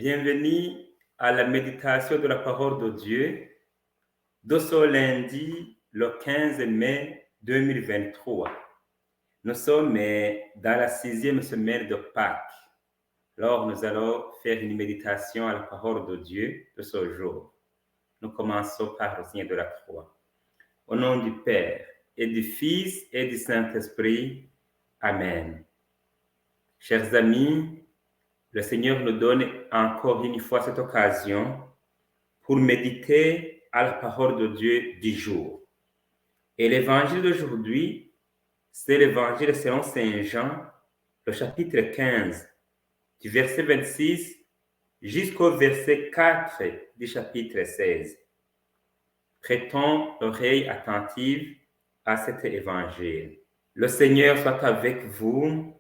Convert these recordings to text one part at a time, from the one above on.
bienvenue à la méditation de la parole de Dieu de ce lundi, le 15 mai 2023. Nous sommes dans la 6e semaine de Pâques. Alors, nous allons faire une méditation à la parole de Dieu de ce jour. Nous commençons par le signe de la croix. Au nom du Père, et du Fils, et du Saint-Esprit. Amen. Chers amis, le Seigneur nous donne encore une fois cette occasion pour méditer à la parole de Dieu du jour. Et l'évangile d'aujourd'hui, c'est l'évangile selon Saint Jean, le chapitre 15, du verset 26 jusqu'au verset 4 du chapitre 16. Prêtons l'oreille attentive à cet évangile. Le Seigneur soit avec vous.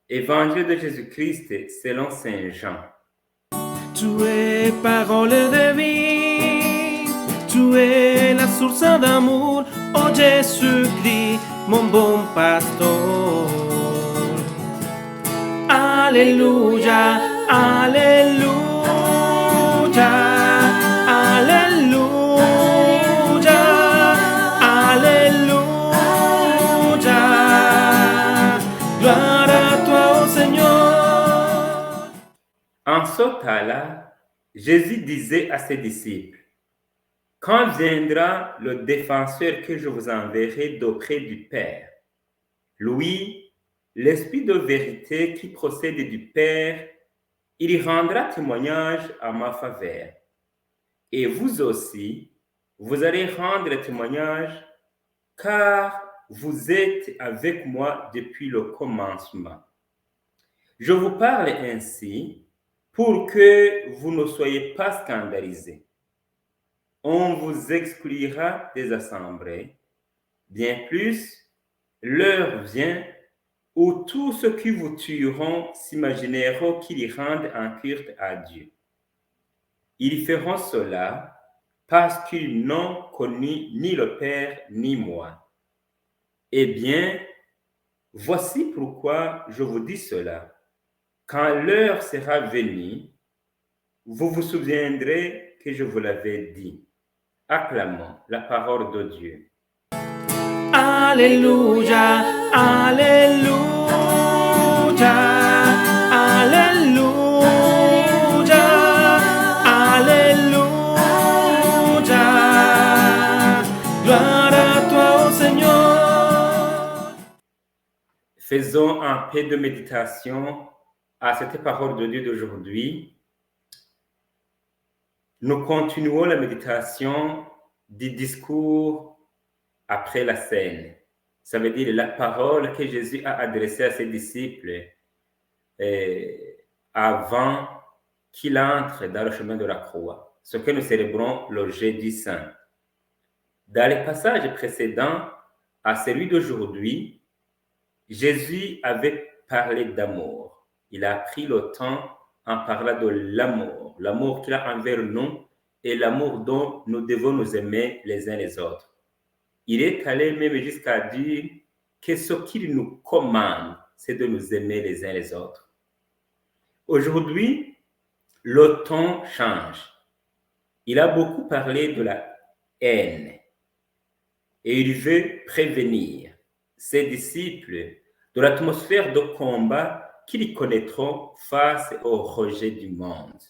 Évangile de Jésus-Christ selon Saint Jean. Tu es parole de vie, tu es la source d'amour, oh Jésus-Christ, mon bon pasteur. Alléluia, alléluia, alléluia, alléluia. Gloire à toi, oh Seigneur. En ce temps-là, Jésus disait à ses disciples, « Quand viendra le défenseur que je vous enverrai d'auprès du Père, lui, l'Esprit de vérité qui procède du Père, il rendra témoignage à ma faveur. Et vous aussi, vous allez rendre témoignage, car vous êtes avec moi depuis le commencement. Je vous parle ainsi pour que vous ne soyez pas scandalisés. On vous exclura des assemblées. Bien plus, l'heure vient où tous ceux qui vous tueront s'imagineront qu'ils rendent un culte à Dieu. Ils feront cela parce qu'ils n'ont connu ni le Père ni moi. Eh bien, voici pourquoi je vous dis cela. Quand l'heure sera venue, vous vous souviendrez que je vous l'avais dit. Acclamons la parole de Dieu. Alléluia, alléluia, alléluia, alléluia. Gloire à toi, ô Seigneur. Faisons un peu de méditation à cette parole de Dieu d'aujourd'hui. Nous continuons la méditation du discours après la scène. Ça veut dire la parole que Jésus a adressée à ses disciples avant qu'il entre dans le chemin de la croix, ce que nous célébrons le jeudi saint. Dans les passages précédents à celui d'aujourd'hui, Jésus avait parlé d'amour. Il a pris le temps en parlant de l'amour qu'il a envers nous et l'amour dont nous devons nous aimer les uns les autres. Il est allé même jusqu'à dire que ce qu'il nous commande, c'est de nous aimer les uns les autres. Aujourd'hui, le ton change. Il a beaucoup parlé de la haine et il veut prévenir ses disciples de l'atmosphère de combat qu'ils connaîtront face au rejet du monde.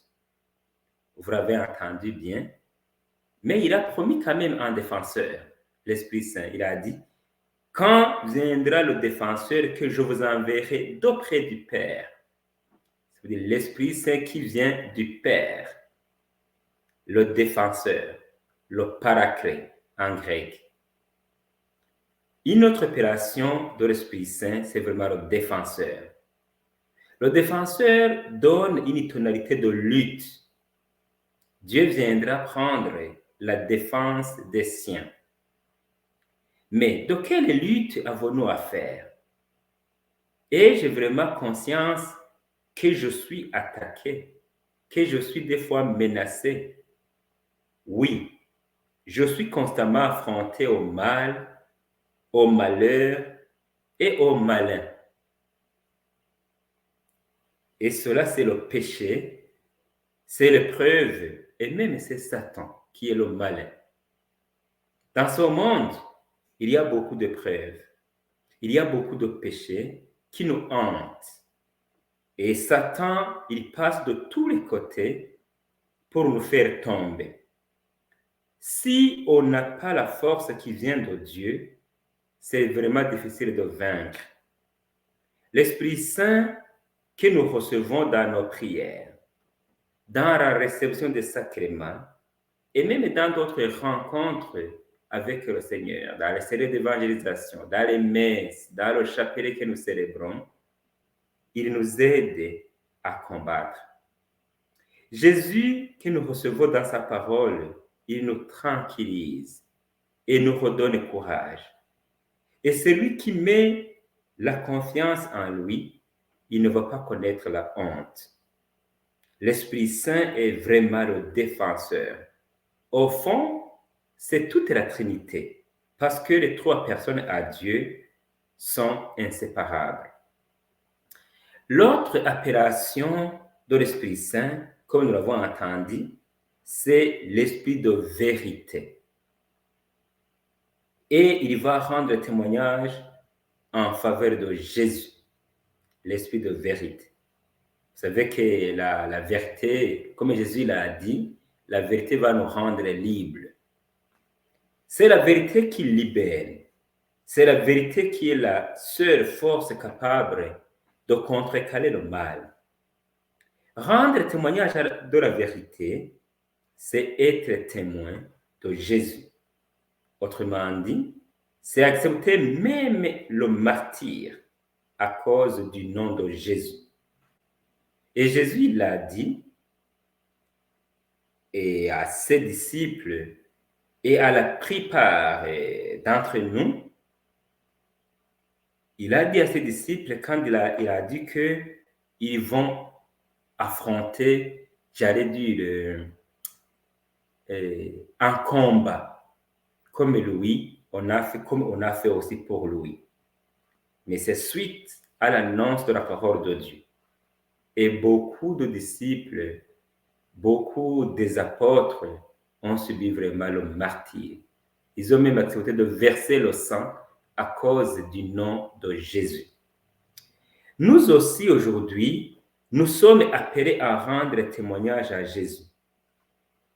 Vous l'avez entendu bien, mais il a promis quand même un défenseur, l'Esprit Saint. Il a dit, quand viendra le défenseur que je vous enverrai d'auprès du Père, c'est-à-dire l'Esprit Saint qui vient du Père, le défenseur, le paraclet en grec. Une autre opération de l'Esprit Saint, c'est vraiment le défenseur. Le défenseur donne une tonalité de lutte. Dieu viendra prendre la défense des siens. Mais de quelle lutte avons-nous à faire? Ai-je vraiment conscience que je suis attaqué, que je suis des fois menacé? Oui, je suis constamment affronté au mal, au malheur et au malin. Et cela, c'est le péché c'est l'épreuve et même c'est Satan qui est le malin. Dans ce monde, il y a beaucoup d'épreuves, il y a beaucoup de péchés qui nous hantent. Et Satan, il passe de tous les côtés pour nous faire tomber. Si on n'a pas la force qui vient de Dieu, c'est vraiment difficile de vaincre. L'Esprit Saint que nous recevons dans nos prières, dans la réception des sacrements, et même dans d'autres rencontres avec le Seigneur, dans les séries d'évangélisation, dans les messes, dans le chapelet que nous célébrons, il nous aide à combattre. Jésus que nous recevons dans sa parole, il nous tranquillise et nous redonne courage. Et celui qui met la confiance en lui, il ne va pas connaître la honte. L'Esprit Saint est vraiment le défenseur. Au fond, c'est toute la Trinité, parce que les trois personnes à Dieu sont inséparables. L'autre appellation de l'Esprit Saint, comme nous l'avons entendu, c'est l'Esprit de vérité. Et il va rendre témoignage en faveur de Jésus, l'Esprit de vérité. Vous savez que la vérité, comme Jésus l'a dit, la vérité va nous rendre libres. C'est la vérité qui libère. C'est la vérité qui est la seule force capable de contrecarrer le mal. Rendre témoignage de la vérité, c'est être témoin de Jésus. Autrement dit, c'est accepter même le martyre à cause du nom de Jésus. Et Jésus l'a dit, et à ses disciples, et à la plupart d'entre nous, il a dit à ses disciples, quand il a dit qu'ils vont affronter, j'allais dire, un combat, comme lui, comme on a fait aussi pour lui. Mais c'est suite à l'annonce de la parole de Dieu. Et beaucoup de disciples, beaucoup des apôtres ont subi vraiment le martyre. Ils ont même accepté de verser le sang à cause du nom de Jésus. Nous aussi, aujourd'hui, nous sommes appelés à rendre témoignage à Jésus.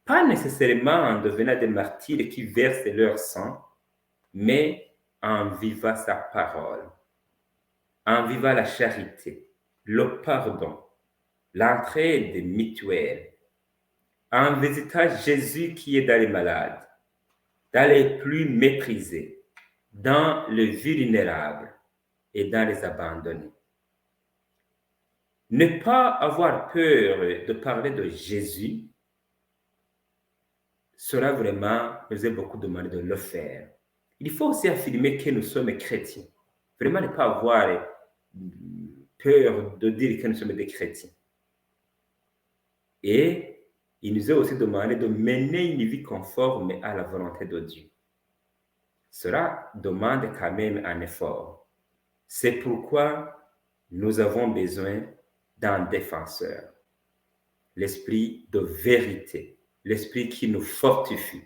Pas nécessairement en devenant des martyrs qui versent leur sang, mais en vivant sa parole, en vivant la charité, le pardon, l'entraide mutuelle, en visitant Jésus qui est dans les malades, dans les plus méprisés, dans les vulnérables et dans les abandonnés. Ne pas avoir peur de parler de Jésus, cela vraiment nous est beaucoup demandé de le faire. Il faut aussi affirmer que nous sommes chrétiens. Vraiment ne pas avoir peur de dire que nous sommes des chrétiens. Et il nous est aussi demandé de mener une vie conforme à la volonté de Dieu. Cela demande quand même un effort. C'est pourquoi nous avons besoin d'un défenseur. L'esprit de vérité, l'esprit qui nous fortifie.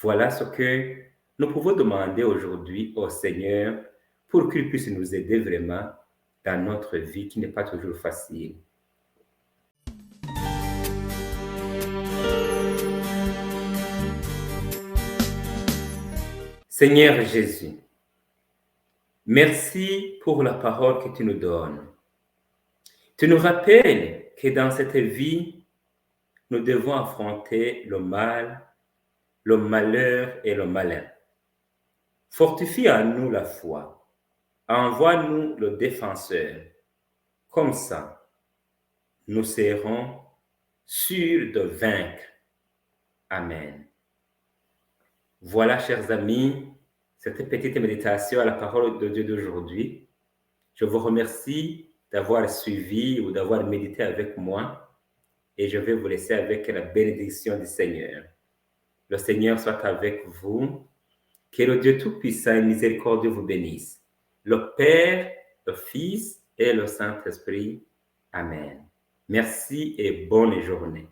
Voilà ce que nous pouvons demander aujourd'hui au Seigneur pour qu'il puisse nous aider vraiment dans notre vie qui n'est pas toujours facile. Seigneur Jésus, merci pour la parole que tu nous donnes. Tu nous rappelles que dans cette vie, nous devons affronter le mal, le malheur et le malin. Fortifie en nous la foi. Envoie-nous le défenseur. Comme ça, nous serons sûrs de vaincre. Amen. Voilà, chers amis, cette petite méditation à la parole de Dieu d'aujourd'hui. Je vous remercie d'avoir suivi ou d'avoir médité avec moi et je vais vous laisser avec la bénédiction du Seigneur. Le Seigneur soit avec vous. Que le Dieu Tout-Puissant et miséricordieux vous bénisse. Le Père, le Fils et le Saint-Esprit. Amen. Merci et bonne journée.